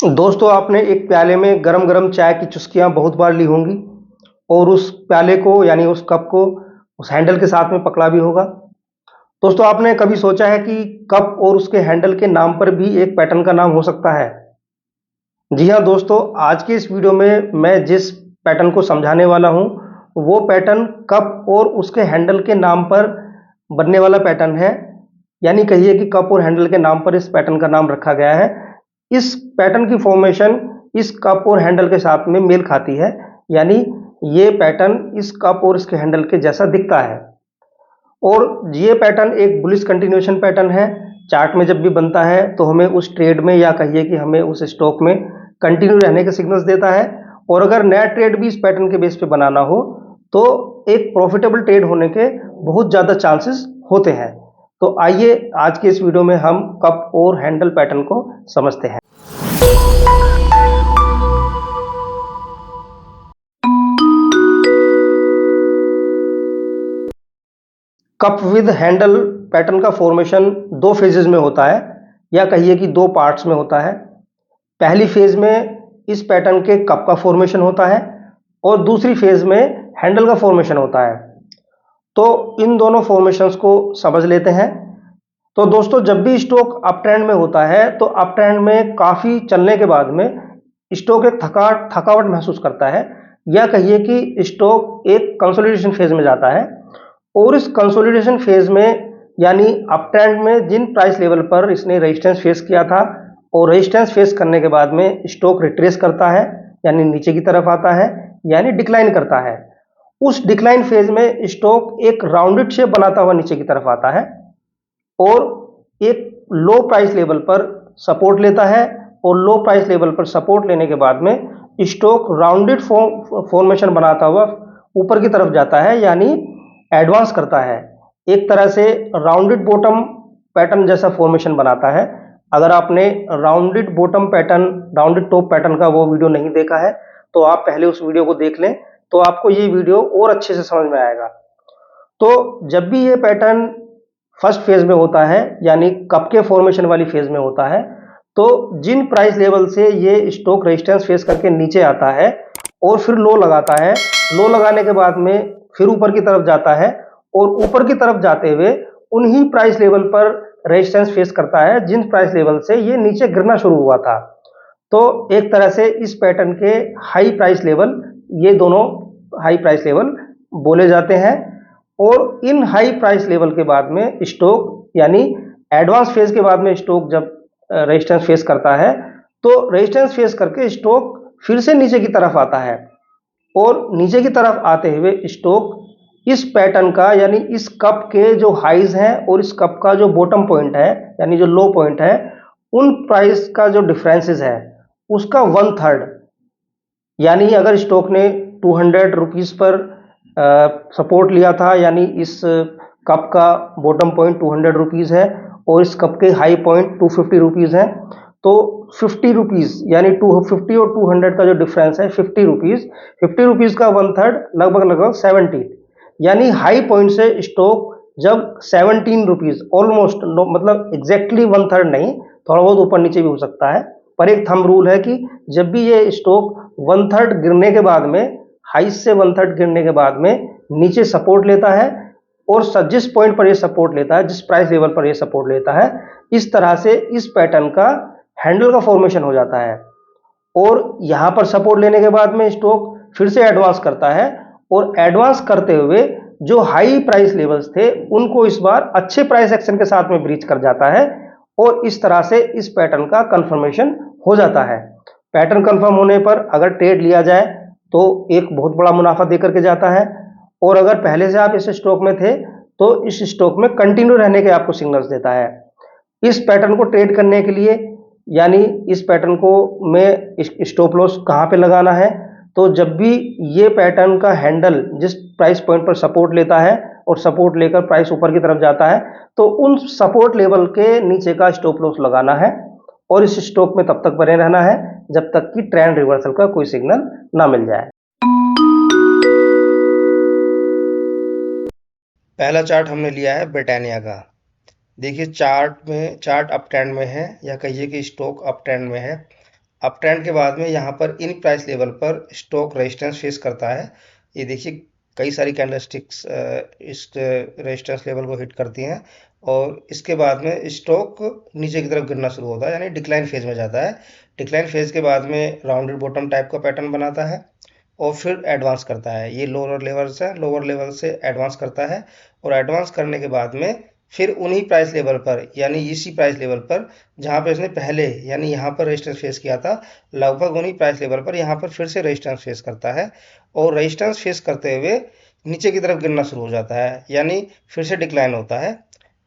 दोस्तों, आपने एक प्याले में गरम-गरम चाय की चुस्कियाँ बहुत बार ली होंगी और उस प्याले को यानी उस कप को उस हैंडल के साथ में पकड़ा भी होगा। दोस्तों, आपने कभी सोचा है कि कप और उसके हैंडल के नाम पर भी एक पैटर्न का नाम हो सकता है? जी हाँ दोस्तों, आज की इस वीडियो में मैं जिस पैटर्न को समझाने वाला हूँ, वो पैटर्न कप और उसके हैंडल के नाम पर बनने वाला पैटर्न है। यानी कहिए कि कप और हैंडल के नाम पर इस पैटर्न का नाम रखा गया है। इस पैटर्न की फॉर्मेशन इस कप और हैंडल के साथ में मेल खाती है। यानी ये पैटर्न इस कप और इसके हैंडल के जैसा दिखता है और ये पैटर्न एक बुलिश कंटिन्यूएशन पैटर्न है। चार्ट में जब भी बनता है तो हमें उस ट्रेड में या कहिए कि हमें उस स्टॉक में कंटिन्यू रहने के सिग्नल्स देता है और अगर नया ट्रेड भी इस पैटर्न के बेस पे बनाना हो तो एक प्रॉफिटेबल ट्रेड होने के बहुत ज़्यादा चांसेस होते हैं। तो आइए आज के इस वीडियो में हम कप और हैंडल पैटर्न को समझते हैं। कप विद हैंडल पैटर्न का फॉर्मेशन दो फेजेस में होता है या कहिए कि दो पार्ट्स में होता है। पहली फेज में इस पैटर्न के कप का फॉर्मेशन होता है और दूसरी फेज में हैंडल का फॉर्मेशन होता है। तो इन दोनों फॉर्मेशंस को समझ लेते हैं। तो दोस्तों, जब भी स्टॉक अप ट्रेंड में होता है तो अप ट्रेंड में काफी चलने के बाद में स्टॉक एक थकावट महसूस करता है या कहिए कि स्टॉक एक कंसोलिडेशन फेज में जाता है और इस कंसोलिडेशन फेज में यानी अप ट्रेंड में जिन प्राइस लेवल पर इसने रेजिस्टेंस फेस किया था और रेजिस्टेंस फेस करने के बाद में स्टॉक रिट्रेस करता है यानी नीचे की तरफ आता है यानी डिक्लाइन करता है। उस डिक्लाइन फेज में स्टॉक एक राउंडेड शेप बनाता हुआ नीचे की तरफ आता है और एक लो प्राइस लेवल पर सपोर्ट लेता है और लो प्राइस लेवल पर सपोर्ट लेने के बाद में स्टॉक राउंडेड फॉर्मेशन बनाता हुआ ऊपर की तरफ जाता है यानी एडवांस करता है। एक तरह से राउंडेड बॉटम पैटर्न जैसा फॉर्मेशन बनाता है। अगर आपने rounded bottom pattern rounded top pattern का वो वीडियो नहीं देखा है तो आप पहले उस वीडियो को देख लें तो आपको ये वीडियो और अच्छे से समझ में आएगा। तो जब भी ये पैटर्न फर्स्ट फेज में होता है यानी कप के फॉर्मेशन वाली फेज में होता है तो जिन प्राइस लेवल से ये स्टॉक रेजिस्टेंस फेस करके नीचे आता है और फिर लो लगाता है, लो लगाने के बाद में फिर ऊपर की तरफ जाता है और ऊपर की तरफ जाते हुए उन्हीं प्राइस लेवल पर रेजिस्टेंस फेस करता है जिन प्राइस लेवल से ये नीचे गिरना शुरू हुआ था। तो एक तरह से इस पैटर्न के हाई प्राइस लेवल ये दोनों हाई प्राइस लेवल बोले जाते हैं और इन हाई प्राइस लेवल के बाद में स्टॉक यानी एडवांस फेज के बाद में स्टॉक जब रेजिस्टेंस फेस करता है तो रेजिस्टेंस फेस करके स्टॉक फिर से नीचे की तरफ आता है और नीचे की तरफ आते हुए स्टॉक इस पैटर्न का यानी इस कप के जो हाइज हैं और इस कप का जो बॉटम पॉइंट है यानी जो लो पॉइंट है उन प्राइस का जो डिफरेंसेस है उसका 1/3 यानी अगर स्टॉक ने 200 रुपीज पर सपोर्ट लिया था यानी इस कप का बॉटम पॉइंट 200 रुपीज है और इस कप के हाई पॉइंट 250 रुपीज है तो 50 रुपीज यानी 250 और 200 का जो डिफरेंस है 50 रुपीज, 50 रुपीज का 1/3 लगभग 70 यानी हाई पॉइंट से स्टॉक जब 17 रुपीज ऑलमोस्ट मतलब एग्जैक्टली 1/3 नहीं, थोड़ा बहुत ऊपर नीचे भी हो सकता है पर एक थंब रूल है कि जब भी ये स्टॉक 1/3 गिरने के बाद में हाई से 1/3 गिरने के बाद में नीचे सपोर्ट लेता है और जिस पॉइंट पर ये सपोर्ट लेता है जिस प्राइस लेवल पर ये सपोर्ट लेता है इस तरह से इस पैटर्न का हैंडल का फॉर्मेशन हो जाता है और यहां पर सपोर्ट लेने के बाद में स्टॉक फिर से एडवांस करता है और एडवांस करते हुए जो हाई प्राइस लेवल्स थे उनको इस बार अच्छे प्राइस एक्शन के साथ में ब्रीच कर जाता है और इस तरह से इस पैटर्न का कंफर्मेशन हो जाता है। पैटर्न कंफर्म होने पर अगर ट्रेड लिया जाए तो एक बहुत बड़ा मुनाफा देकर के जाता है और अगर पहले से आप इस स्टॉक में थे तो इस स्टॉक में कंटिन्यू रहने के आपको सिग्नल्स देता है। इस पैटर्न को ट्रेड करने के लिए यानी इस पैटर्न को में स्टॉप लॉस कहां पे लगाना है तो जब भी ये पैटर्न का हैंडल जिस प्राइस पॉइंट पर सपोर्ट लेता है और सपोर्ट लेकर प्राइस ऊपर की तरफ जाता है तो उन सपोर्ट लेवल के नीचे का स्टॉप लॉस लगाना है और इस स्टॉक में तब तक बने रहना है जब तक कि ट्रेंड रिवर्सल का कोई सिग्नल ना मिल जाए। पहला चार्ट हमने लिया है ब्रिटानिया का। देखिए चार्ट अप ट्रेंड में है या कहिए कि स्टॉक अप ट्रेंड में है अप ट्रेंड के बाद में यहाँ पर इन प्राइस लेवल पर स्टॉक रेजिस्टेंस फेस करता है। ये देखिए कई सारी कैंडलस्टिक्स इस रेजिस्टेंस लेवल को हिट करती हैं और इसके बाद में स्टॉक नीचे की तरफ गिरना शुरू होता है, यानी डिक्लाइन फेज में जाता है। डिक्लाइन फेज के बाद में राउंडेड बॉटम टाइप का पैटर्न बनाता है और फिर एडवांस करता है। ये लोअर लेवल से एडवांस करता है और एडवांस करने के बाद में फिर उन्हीं प्राइस लेवल पर, यानी इसी प्राइस लेवल पर जहां पर इसने पहले यानी यहाँ पर रेजिस्टेंस फेस किया था, लगभग उन्हीं प्राइस लेवल पर यहाँ पर फिर से रेजिस्टेंस फेस करता है और रेजिस्टेंस फेस करते हुए नीचे की तरफ गिरना शुरू हो जाता है, यानी फिर से डिक्लाइन होता है।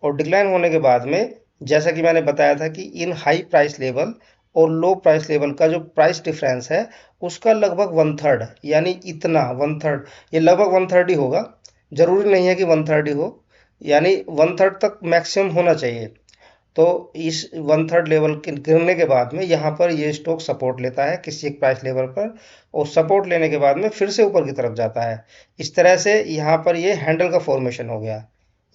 और डिक्लाइन होने के बाद में जैसा कि मैंने बताया था कि इन हाई प्राइस लेवल और लो प्राइस लेवल का जो प्राइस डिफरेंस है उसका लगभग 1/3, यानी इतना 1/3, ये लगभग 1/3 ही होगा, जरूरी नहीं है कि 1/3 ही हो, यानी 1/3 तक मैक्सिमम होना चाहिए। तो इस 1/3 लेवल के गिरने के बाद में यहाँ पर ये स्टॉक सपोर्ट लेता है किसी एक प्राइस लेवल पर और सपोर्ट लेने के बाद में फिर से ऊपर की तरफ जाता है। इस तरह से यहाँ पर ये हैंडल का फॉर्मेशन हो गया,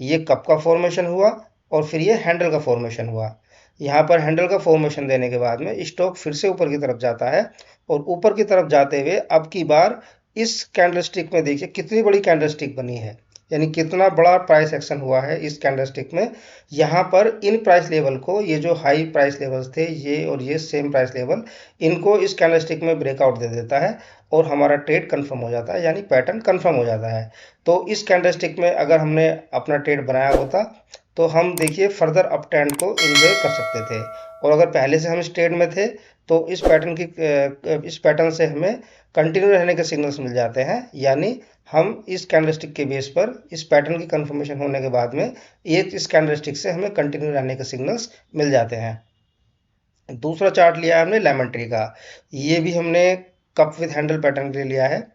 ये कप का फॉर्मेशन हुआ और फिर ये हैंडल का फॉर्मेशन हुआ। यहाँ पर हैंडल का फॉर्मेशन देने के बाद में स्टॉक फिर से ऊपर की तरफ जाता है और ऊपर की तरफ जाते हुए अब की बार इस कैंडलस्टिक में देखिए कितनी बड़ी कैंडलस्टिक बनी है, यानी कितना बड़ा प्राइस एक्शन हुआ है इस कैंडलस्टिक में। यहाँ पर इन प्राइस लेवल को, ये जो हाई प्राइस लेवल्स थे ये और ये सेम प्राइस लेवल, इनको इस कैंडलस्टिक में ब्रेकआउट दे देता है और हमारा ट्रेड कंफर्म हो जाता है, यानी पैटर्न कंफर्म हो जाता है। तो इस कैंडलस्टिक में अगर हमने अपना ट्रेड बनाया होता तो हम देखिए फर्दर अप ट्रेंड को एंजॉय कर सकते थे, और अगर पहले से हम इस ट्रेड में थे तो इस पैटर्न से हमें कंटिन्यू रहने के सिग्नल्स मिल जाते हैं, यानी हम इस कैंडलस्टिक के बेस पर इस पैटर्न की कंफर्मेशन होने के बाद में ये इस कैंडलस्टिक से हमें कंटिन्यू रहने के सिग्नल्स मिल जाते हैं। दूसरा चार्ट लिया है हमने लेमन ट्री का, ये भी हमने कप विद हैंडल पैटर्न के लिए लिया है।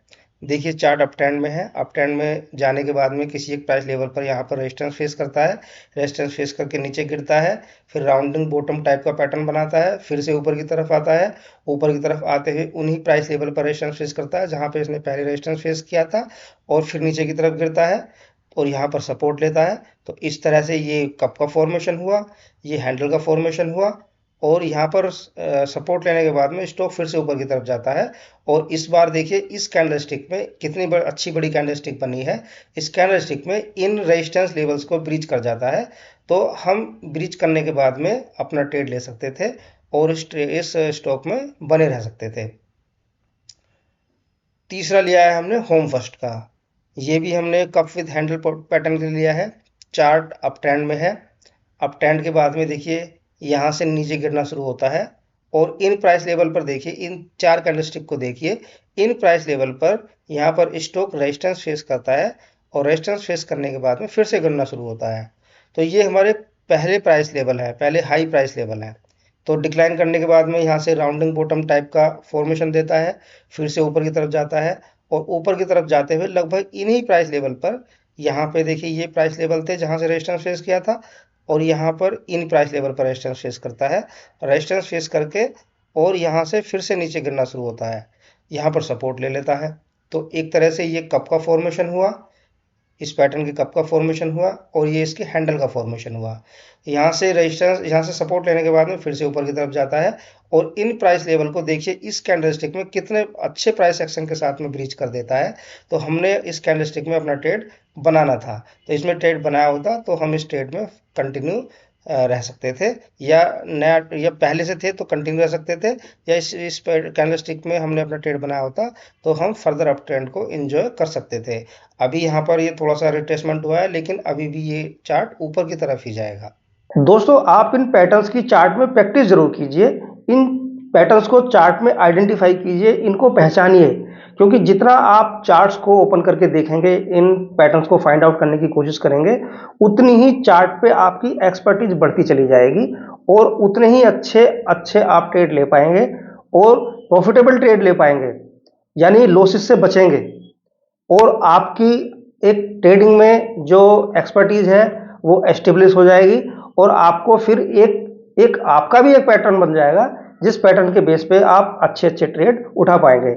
देखिए चार्ट अप ट्रेंड में है, अप ट्रेंड में जाने के बाद में किसी एक प्राइस लेवल पर यहाँ पर रेजिस्टेंस फेस करता है, रेजिस्टेंस फेस करके नीचे गिरता है, फिर राउंडिंग बॉटम टाइप का पैटर्न बनाता है, फिर से ऊपर की तरफ आता है, ऊपर की तरफ आते हुए उन्हीं प्राइस लेवल पर रेजिस्टेंस फेस करता है जहाँ पे इसने पहले रेजिस्टेंस फेस किया था और फिर नीचे की तरफ गिरता है और यहाँ पर सपोर्ट लेता है। तो इस तरह से ये कप का फॉर्मेशन हुआ, ये हैंडल का फॉर्मेशन हुआ और यहाँ पर सपोर्ट लेने के बाद में स्टॉक फिर से ऊपर की तरफ जाता है। और इस बार देखिए इस कैंडलस्टिक में कितनी अच्छी बड़ी कैंडलस्टिक बनी है। इस कैंडलस्टिक में इन रेजिस्टेंस लेवल्स को ब्रीच कर जाता है, तो हम ब्रीच करने के बाद में अपना ट्रेड ले सकते थे और इस स्टॉक में बने रह सकते थे। तीसरा लिया है हमने होम फर्स्ट का, ये भी हमने कप विद हैंडल पैटर्न के लिए लिया है। चार्ट अप ट्रेंड में है, अप ट्रेंड के बाद में देखिए यहाँ से नीचे गिरना शुरू होता है और इन प्राइस लेवल पर देखिए, इन चार कैंडलस्टिक को देखिए, इन प्राइस लेवल पर यहाँ पर स्टॉक रेजिस्टेंस फेस करता है और रेजिस्टेंस फेस करने के बाद में फिर से गिरना शुरू होता है। तो ये हमारे पहले प्राइस लेवल है, पहले हाई प्राइस लेवल है। तो डिक्लाइन करने के बाद में यहाँ से राउंडिंग बॉटम टाइप का फॉर्मेशन देता है, फिर से ऊपर की तरफ जाता है और ऊपर की तरफ जाते हुए लगभग इन्हीं प्राइस लेवल पर, यहाँ पे देखिए ये प्राइस लेवल थे जहाँ से रेजिस्टेंस फेस किया था और यहाँ पर इन प्राइस लेवल पर रेजिस्टेंस फेस करता है, रेजिस्टेंस फेस करके और यहाँ से फिर से नीचे गिरना शुरू होता है, यहाँ पर सपोर्ट ले लेता है। तो एक तरह से ये कप का फॉर्मेशन हुआ, इस पैटर्न के कप का फॉर्मेशन हुआ और ये इसके हैंडल का फॉर्मेशन हुआ। यहाँ से रेजिस्टेंस, यहाँ से सपोर्ट लेने के बाद में फिर से ऊपर की तरफ जाता है और इन प्राइस लेवल को देखिए इस कैंडलस्टिक में कितने अच्छे प्राइस एक्शन के साथ में ब्रीच कर देता है। तो हमने इस कैंडलस्टिक में अपना ट्रेड बनाना था, तो इसमें ट्रेड बनाया होता तो हम इस ट्रेड में कंटिन्यू रह सकते थे, या नया या पहले से थे तो कंटिन्यू रह सकते थे, या इस कैंडलस्टिक में हमने अपना ट्रेड बनाया होता तो हम फर्दर अप ट्रेंड को एंजॉय कर सकते थे। अभी यहाँ पर ये थोड़ा सा रिट्रेसमेंट हुआ है लेकिन अभी भी ये चार्ट ऊपर की तरफ ही जाएगा। दोस्तों आप इन पैटर्न्स की चार्ट में प्रैक्टिस जरूर कीजिए, इन पैटर्न्स को चार्ट में आइडेंटिफाई कीजिए, इनको पहचानिए, क्योंकि जितना आप चार्ट्स को ओपन करके देखेंगे, इन पैटर्न्स को फाइंड आउट करने की कोशिश करेंगे, उतनी ही चार्ट पे आपकी एक्सपर्टीज बढ़ती चली जाएगी और उतने ही अच्छे अच्छे आप ट्रेड ले पाएंगे और प्रॉफिटेबल ट्रेड ले पाएंगे, यानी लॉसेस से बचेंगे और आपकी एक ट्रेडिंग में जो एक्सपर्टीज है वो एस्टेब्लिश हो जाएगी और आपको फिर एक आपका भी एक पैटर्न बन जाएगा जिस पैटर्न के बेस पे आप अच्छे अच्छे ट्रेड उठा पाएंगे।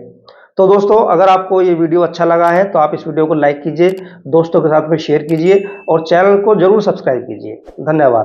तो दोस्तों अगर आपको ये वीडियो अच्छा लगा है तो आप इस वीडियो को लाइक कीजिए, दोस्तों के साथ में शेयर कीजिए और चैनल को जरूर सब्सक्राइब कीजिए। धन्यवाद।